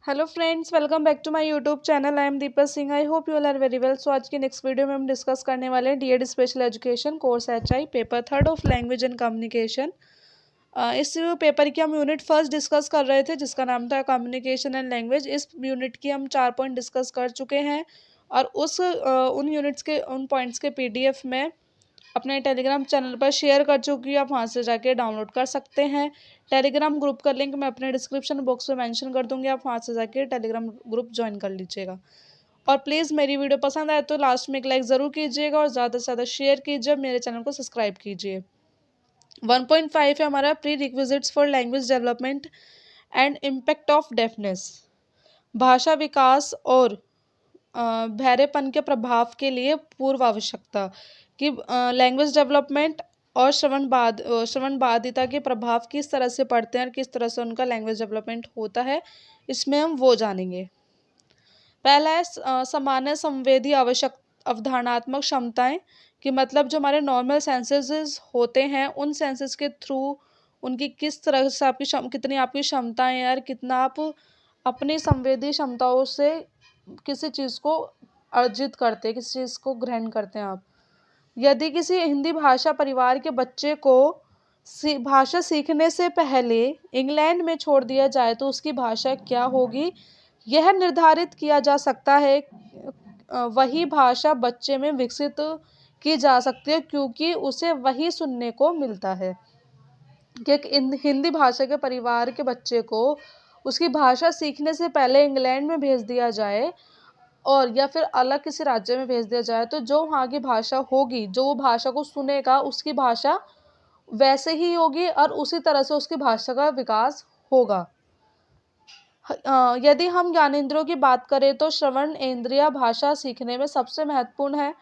Hello friends, welcome back to my YouTube channel. I am Deepak Singh. I hope you all are very well. So आज की next video में हम discuss करने वाले हैं DEd special education course HI paper third of language and communication. इस paper की हम यूनिट फर्स्ट डिस्कस कर रहे थे जिसका नाम था कम्युनिकेशन एंड लैंग्वेज। इस यूनिट की हम 4 पॉइंट डिस्कस कर चुके हैं और उन यूनिट्स के उन पॉइंट्स के पीडीएफ में अपने टेलीग्राम चैनल पर शेयर कर चुकी हूँ। आप वहाँ से जाके डाउनलोड कर सकते हैं। टेलीग्राम ग्रुप का लिंक मैं अपने डिस्क्रिप्शन बॉक्स में मेंशन कर दूंगी, आप वहाँ से जाके टेलीग्राम ग्रुप ज्वाइन कर लीजिएगा। और प्लीज़ मेरी वीडियो पसंद आए तो लास्ट में एक लाइक ज़रूर कीजिएगा और ज़्यादा से ज़्यादा शेयर कीजिए। मेरे चैनल को सब्सक्राइब कीजिए। 1.5 है हमारा pre requisites for language development and impact of deafness. भाषा विकास और बहरेपन के प्रभाव के लिए पूर्व आवश्यकता कि लैंग्वेज डेवलपमेंट और श्रवण बाधिता के प्रभाव किस तरह से पड़ते हैं और किस तरह से उनका लैंग्वेज डेवलपमेंट होता है, इसमें हम वो जानेंगे। पहला है सामान्य संवेदी आवश्यक अवधारणात्मक क्षमताएं कि मतलब जो हमारे नॉर्मल सेंसेस होते हैं उन सेंसेस के थ्रू उनकी किस तरह से कितनी आपकी क्षमताएं हैं और कितना आप अपनी संवेदी क्षमताओं से किसी चीज़ को अर्जित करते हैं, किसी चीज़ को ग्रहण करते हैं आप। यदि किसी हिंदी भाषा परिवार के बच्चे को भाषा सीखने से पहले इंग्लैंड में छोड़ दिया जाए तो उसकी भाषा क्या होगी, यह निर्धारित किया जा सकता है। वही भाषा बच्चे में विकसित की जा सकती है क्योंकि उसे वही सुनने को मिलता है। कि हिंदी भाषा के परिवार के बच्चे को उसकी भाषा सीखने से पहले इंग्लैंड में भेज दिया जाए और या फिर अलग किसी राज्य में भेज दिया जाए तो जो वहाँ की भाषा होगी, जो वो भाषा को सुनेगा, उसकी भाषा वैसे ही होगी और उसी तरह से उसकी भाषा का विकास होगा। यदि हम ज्ञानेंद्रियों की बात करें तो श्रवण इंद्रिय भाषा सीखने में सबसे महत्वपूर्ण है।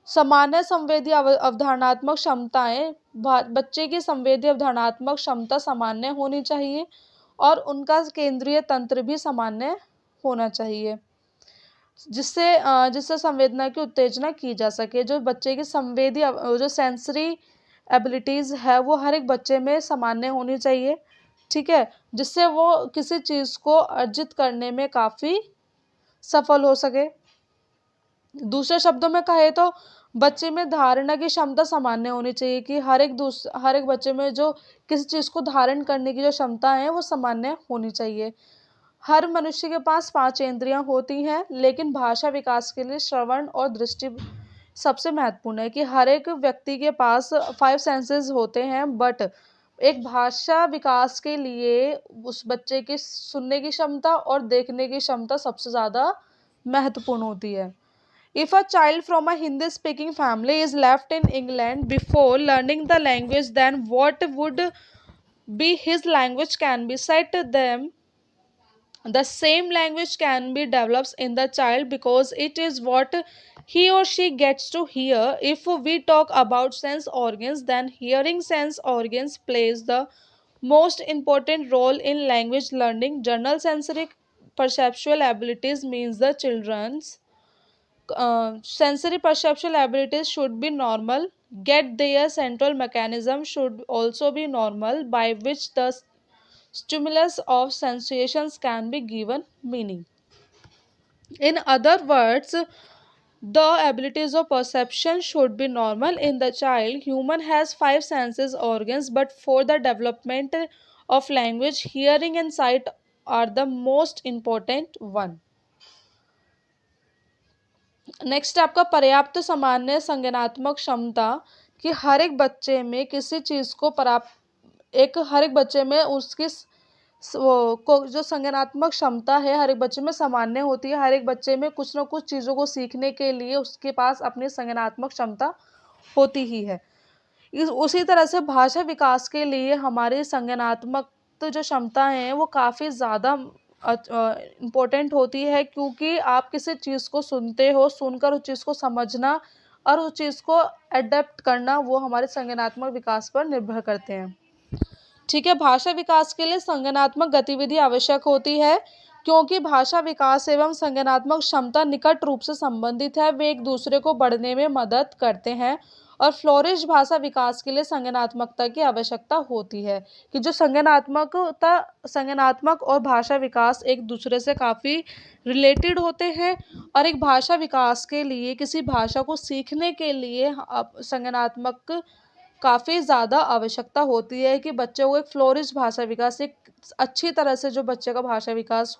सामान्य संवेदी अवधारणात्मक क्षमताएं, बच्चे की संवेदी अवधारणात्मक क्षमता सामान्य होनी चाहिए और उनका केंद्रीय तंत्र भी सामान्य होना चाहिए जिससे संवेदना की उत्तेजना की जा सके। जो बच्चे की संवेदी जो सेंसरी एबिलिटीज़ है वो हर एक बच्चे में सामान्य होनी चाहिए, ठीक है, जिससे वो किसी चीज़ को अर्जित करने में काफ़ी सफल हो सके। दूसरे शब्दों में कहे तो बच्चे में धारणा की क्षमता सामान्य होनी चाहिए कि हर एक बच्चे में जो किसी चीज़ को धारण करने की जो क्षमता है वो सामान्य होनी चाहिए। हर मनुष्य के पास 5 इंद्रियां होती हैं, लेकिन भाषा विकास के लिए श्रवण और दृष्टि सबसे महत्वपूर्ण है कि हर एक व्यक्ति के पास 5 सेंसेस होते हैं, बट एक भाषा विकास के लिए उस बच्चे की सुनने की क्षमता और देखने की क्षमता सबसे ज़्यादा महत्वपूर्ण होती है। If a child from a Hindi speaking family is left in England before learning the language, then what would be his language can be said to them. The same language can be developed in the child because it is what he or she gets to hear. If we talk about sense organs, then hearing sense organs plays the most important role in language learning. General sensory perceptual abilities means the children's sensory perceptual abilities should be normal, get their central mechanism should also be normal by which the stimulus of sensations can be given meaning. In other words, the abilities of perception should be normal in the child. Human has 5 senses organs, but for the development of language, hearing and sight are the most important one. Next आपका पर्याप्त सामान्य संज्ञानात्मक क्षमता कि हर एक बच्चे में किसी चीज़ को हर एक बच्चे में उसकी जो संज्ञानात्मक क्षमता है हर एक बच्चे में सामान्य होती है। हर एक बच्चे में कुछ ना कुछ चीज़ों को सीखने के लिए उसके पास अपनी संज्ञानात्मक क्षमता होती ही है। उसी तरह से भाषा विकास के लिए हमारी संज्ञानात्मक जो क्षमता है वो काफ़ी ज़्यादा इम्पोर्टेंट होती है, क्योंकि आप किसी चीज़ को सुनते हो, सुनकर उस चीज़ को समझना और उस चीज़ को एडेप्ट करना वो हमारे संज्ञानात्मक विकास पर निर्भर करते हैं, ठीक है। भाषा विकास के लिए संज्ञानात्मक गतिविधि आवश्यक होती है क्योंकि भाषा विकास एवं संज्ञानात्मक क्षमता निकट रूप से संबंधित है। वे एक दूसरे को बढ़ने में मदद करते हैं और फ्लोरिश भाषा विकास के लिए संज्ञानात्मकता की आवश्यकता होती है, कि जो संज्ञानात्मक और भाषा विकास एक दूसरे से काफ़ी रिलेटेड होते हैं। और एक भाषा विकास के लिए, किसी भाषा को सीखने के लिए संज्ञानात्मक काफ़ी ज़्यादा आवश्यकता होती है, कि बच्चे को एक फ्लोरिश भाषा विकास, एक अच्छी तरह से जो बच्चे का भाषा विकास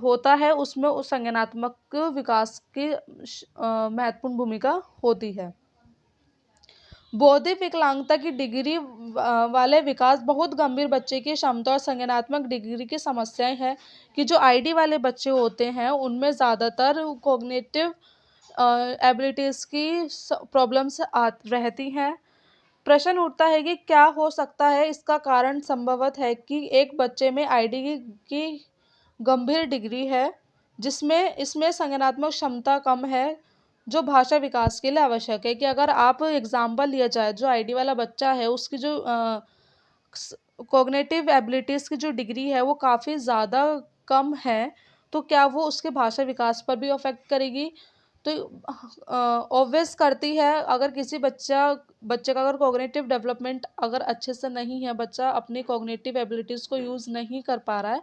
होता है, उसमें उस संज्ञानात्मक विकास की महत्वपूर्ण भूमिका होती है। बौद्धिक विकलांगता की डिग्री वाले विकास बहुत गंभीर बच्चे की क्षमता और संज्ञानात्मक डिग्री की समस्याएं हैं, कि जो आईडी वाले बच्चे होते हैं उनमें ज़्यादातर कॉग्निटिव एबिलिटीज़ की प्रॉब्लम्स रहती हैं। प्रश्न उठता है कि क्या हो सकता है इसका कारण। संभवत है कि एक बच्चे में आईडी की गंभीर डिग्री है, जिसमें इसमें संज्ञानात्मक क्षमता कम है, जो भाषा विकास के लिए आवश्यक है। कि अगर आप एग्जाम्पल लिया जाए, जो आईडी वाला बच्चा है उसकी जो कॉग्निटिव एबिलिटीज़ की जो डिग्री है वो काफ़ी ज़्यादा कम है, तो क्या वो उसके भाषा विकास पर भी अफेक्ट करेगी। तो ऑब्वियस करती है। अगर किसी बच्चे का अगर कॉग्निटिव डेवलपमेंट अगर अच्छे से नहीं है, बच्चा अपनी कॉग्निटिव एबिलिटीज़ को यूज़ नहीं कर पा रहा है,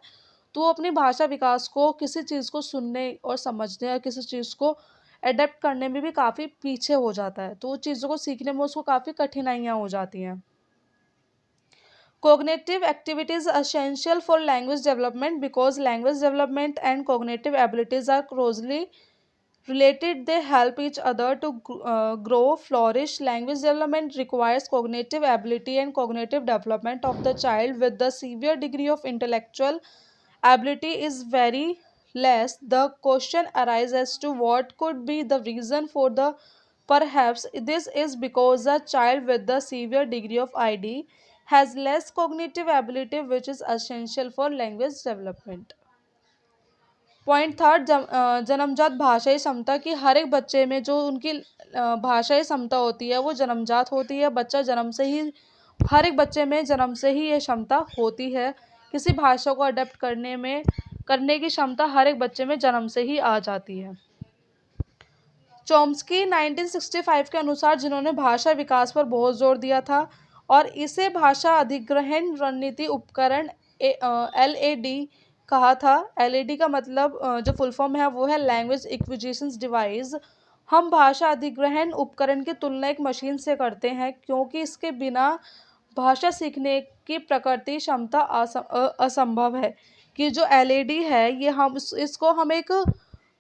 तो वो अपनी भाषा विकास को, किसी चीज़ को सुनने और समझने और किसी चीज़ को एडेप्ट करने में भी काफ़ी पीछे हो जाता है, तो वो चीज़ों को सीखने में उसको काफ़ी कठिनाइयाँ हो जाती हैं। Cognitive activities are essential for language development because language development and cognitive abilities are closely related. They help each other to grow, flourish. Language development requires cognitive ability and cognitive development of the child with the severe degree of intellectual ability is very less. The question arises as to what could be the reason for the perhaps this is because a child with the severe degree of ID has less cognitive ability which is essential for language development. Point third, जन्मजात भाषाई क्षमता। की हर एक बच्चे में जो उनकी भाषाई क्षमता होती है वो जन्मजात होती है। बच्चा जन्म से ही, हर एक बच्चे में जन्म से ही ये क्षमता होती है। किसी भाषा को अडेप्ट करने की क्षमता हर एक बच्चे में जन्म से ही आ जाती है। चॉम्स्की 1965 के अनुसार, जिन्होंने भाषा विकास पर बहुत जोर दिया था और इसे भाषा अधिग्रहण रणनीति उपकरण LAD कहा था। LAD का मतलब जो फुल फॉर्म है वो है लैंग्वेज एक्विजिशन डिवाइस। हम भाषा अधिग्रहण उपकरण की तुलना एक मशीन से करते हैं, क्योंकि इसके बिना भाषा सीखने की प्रकृति क्षमता असंभव है। कि जो LAD है, ये इसको हम एक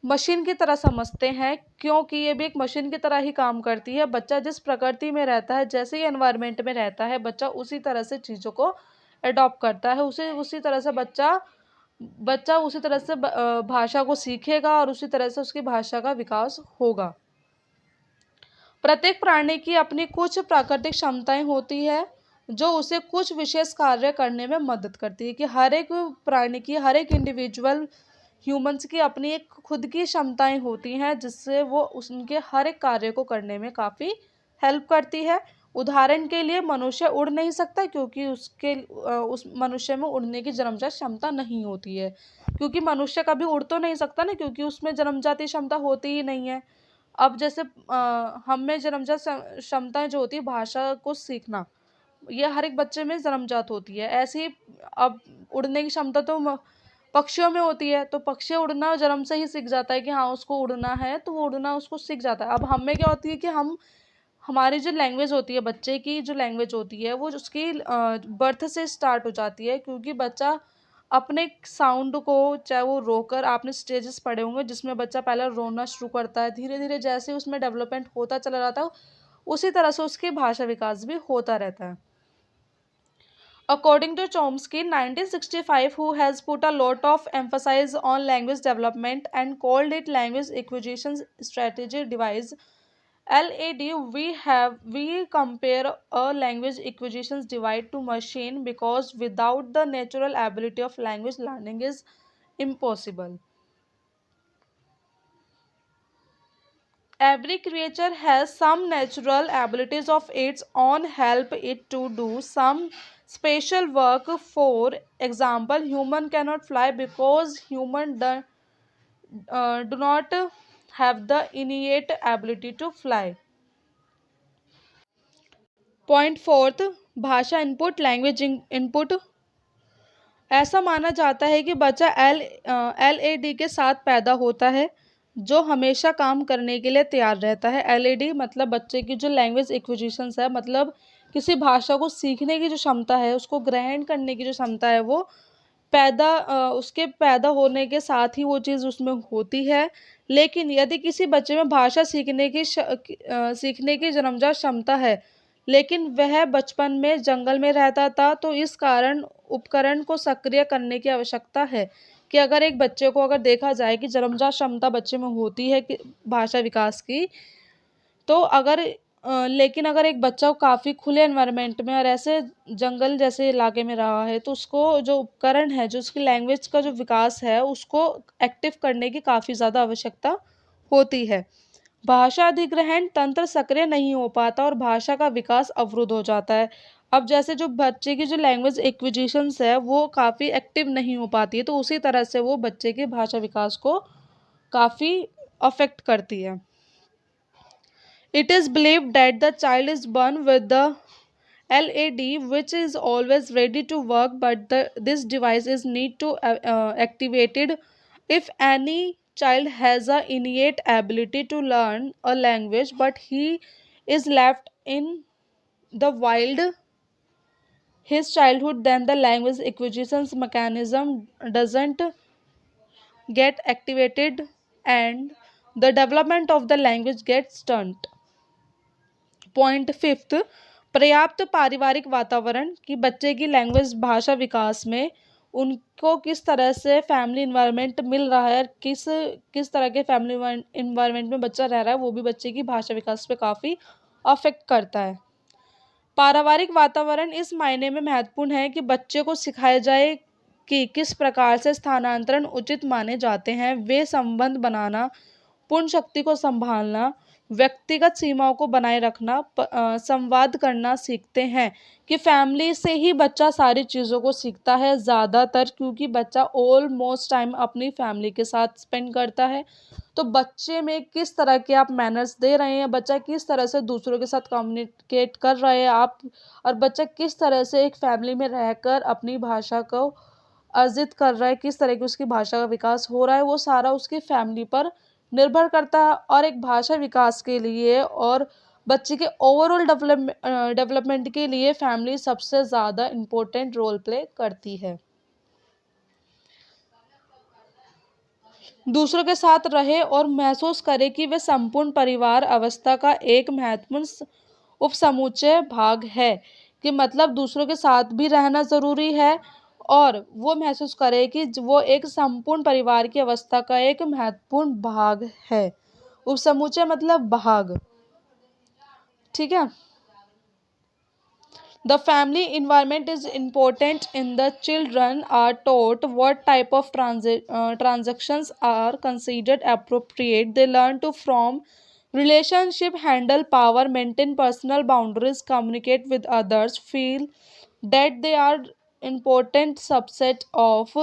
मशीन की तरह समझते हैं, क्योंकि ये भी एक मशीन की तरह ही काम करती है। बच्चा जिस प्रकृति में रहता है, जैसे ही एनवायरनमेंट में रहता है, बच्चा उसी तरह से चीज़ों को अडॉप्ट करता है। उसी तरह से बच्चा उसी तरह से भाषा को सीखेगा और उसी तरह से उसकी भाषा का विकास होगा। प्रत्येक प्राणी की अपनी कुछ प्राकृतिक क्षमताएं होती है जो उसे कुछ विशेष कार्य करने में मदद करती है। कि हर एक प्राणी की, हर एक इंडिविजुअल ह्यूमंस की अपनी एक खुद की क्षमताएं होती हैं, जिससे वो उनके हर एक कार्य को करने में काफ़ी हेल्प करती है। उदाहरण के लिए मनुष्य उड़ नहीं सकता, क्योंकि उस मनुष्य में उड़ने की जन्मजात क्षमता नहीं होती है। क्योंकि मनुष्य कभी उड़ तो नहीं सकता ना, क्योंकि उसमें जन्मजाती क्षमता होती ही नहीं है। अब जैसे हम में जन्मजात क्षमताएं जो होती है भाषा को सीखना, ये हर एक बच्चे में जन्मजात होती है। ऐसे ही अब उड़ने की क्षमता तो पक्षियों में होती है, तो पक्षी उड़ना जन्म से ही सीख जाता है कि हाँ उसको उड़ना है, तो वो उड़ना उसको सीख जाता है। अब हम में क्या होती है कि हमारी जो लैंग्वेज होती है, बच्चे की जो लैंग्वेज होती है वो उसकी बर्थ से स्टार्ट हो जाती है। क्योंकि बच्चा अपने साउंड को, चाहे वो रोकर, आपने स्टेजेस पढ़े होंगे जिसमें बच्चा पहले रोना शुरू करता है, धीरे धीरे जैसे उसमें डेवलपमेंट होता चला जाता है, उसी तरह से उसकी भाषा विकास भी होता रहता है। According to Chomsky, 1965, who has put a lot of emphasis on language development and called it language acquisition strategy device, LAD, we compare a language acquisition device to machine because without the natural ability of language learning is impossible. Every creature has some natural abilities of its own help it to do some special work. For example, human cannot fly because do not have the innate ability to fly. Point fourth, भाषा input, language input. ऐसा माना जाता है कि बच्चा LAD के साथ पैदा होता है, जो हमेशा काम करने के लिए तैयार रहता है। LAD मतलब बच्चे की जो लैंग्वेज एक्विजिशंस है, मतलब किसी भाषा को सीखने की जो क्षमता है, उसको ग्रहण करने की जो क्षमता है, वो उसके पैदा होने के साथ ही वो चीज़ उसमें होती है। लेकिन यदि किसी बच्चे में भाषा सीखने की जन्मजात क्षमता है, लेकिन वह बचपन में जंगल में रहता था, तो इस कारण उपकरण को सक्रिय करने की आवश्यकता है। कि अगर एक बच्चे को अगर देखा जाए कि जन्मजात क्षमता बच्चे में होती है कि भाषा विकास की, तो लेकिन अगर एक बच्चा काफ़ी खुले एनवायरनमेंट में और ऐसे जंगल जैसे इलाके में रहा है, तो उसको जो उपकरण है, जो उसकी लैंग्वेज का जो विकास है, उसको एक्टिव करने की काफ़ी ज़्यादा आवश्यकता होती है। भाषा अधिग्रहण तंत्र सक्रिय नहीं हो पाता और भाषा का विकास अवरुद्ध हो जाता है। अब जैसे जो बच्चे की जो लैंग्वेज एक्विजिशंस है, वो काफ़ी एक्टिव नहीं हो पाती है, तो उसी तरह से वो बच्चे के भाषा विकास को काफ़ी अफेक्ट करती है। It is believed that the child is born with the LAD, which is always ready to work, but this device is need to activated if any child has a innate ability to learn a language, but he is left in the wild his childhood, then the language acquisitions mechanism doesn't get activated and the development of the language gets stunted. Point fifth, पर्याप्त पारिवारिक वातावरण, कि बच्चे की language भाषा विकास में उनको किस तरह से फैमिली इन्वायरमेंट मिल रहा है, किस किस तरह के फैमिली इन्वायरमेंट में बच्चा रह रहा है, वो भी बच्चे की भाषा विकास पे काफ़ी अफेक्ट करता है। पारिवारिक वातावरण इस मायने में महत्वपूर्ण है कि बच्चे को सिखाया जाए कि किस प्रकार से स्थानांतरण उचित माने जाते हैं, वे संबंध बनाना, पूर्ण शक्ति को संभालना, व्यक्तिगत सीमाओं को बनाए रखना, संवाद करना सीखते हैं। कि फैमिली से ही बच्चा सारी चीज़ों को सीखता है ज़्यादातर, क्योंकि बच्चा ऑलमोस्ट टाइम अपनी फैमिली के साथ स्पेंड करता है। तो बच्चे में किस तरह के आप मैनर्स दे रहे हैं, बच्चा किस तरह से दूसरों के साथ कम्युनिकेट कर रहे हैं आप, और बच्चा किस तरह से एक फैमिली में रहकर अपनी भाषा को अर्जित कर रहा है, किस तरह की उसकी भाषा का विकास हो रहा है, वो सारा उसकी फैमिली पर निर्भर करता है। और एक भाषा विकास के लिए और बच्चे के ओवरऑल डेवलपमेंट के लिए फैमिली सबसे ज़्यादा इम्पोर्टेंट रोल प्ले करती है। दूसरों के साथ रहे और महसूस करे कि वे संपूर्ण परिवार अवस्था का एक महत्वपूर्ण उपसमुच्चय भाग है। कि मतलब दूसरों के साथ भी रहना ज़रूरी है और वो महसूस करे कि वो एक संपूर्ण परिवार की अवस्था का एक महत्वपूर्ण भाग है। उपसमुच्चय मतलब भाग, ठीक है। The family environment is important in the children are taught what type of transactions are considered appropriate. They learn to form relationship, handle power, maintain personal boundaries, communicate with others, feel that they are important subset of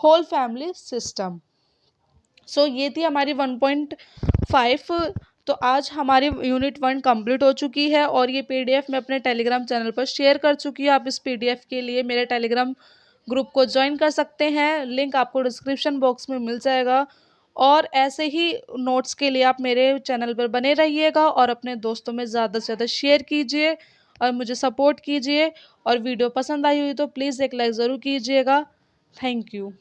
whole family system. सो ये थी हमारी 1.5। तो आज हमारी unit 1 complete हो चुकी है और ये PDF मैं अपने टेलीग्राम चैनल पर शेयर कर चुकी हूँ। आप इस PDF के लिए मेरे टेलीग्राम ग्रुप को ज्वाइन कर सकते हैं, लिंक आपको डिस्क्रिप्शन बॉक्स में मिल जाएगा। और ऐसे ही नोट्स के लिए आप मेरे चैनल पर बने रहिएगा और अपने दोस्तों में ज़्यादा से ज़्यादा शेयर कीजिए और मुझे सपोर्ट कीजिए। और वीडियो पसंद आई हुई तो प्लीज़ एक लाइक ज़रूर कीजिएगा। Thank you.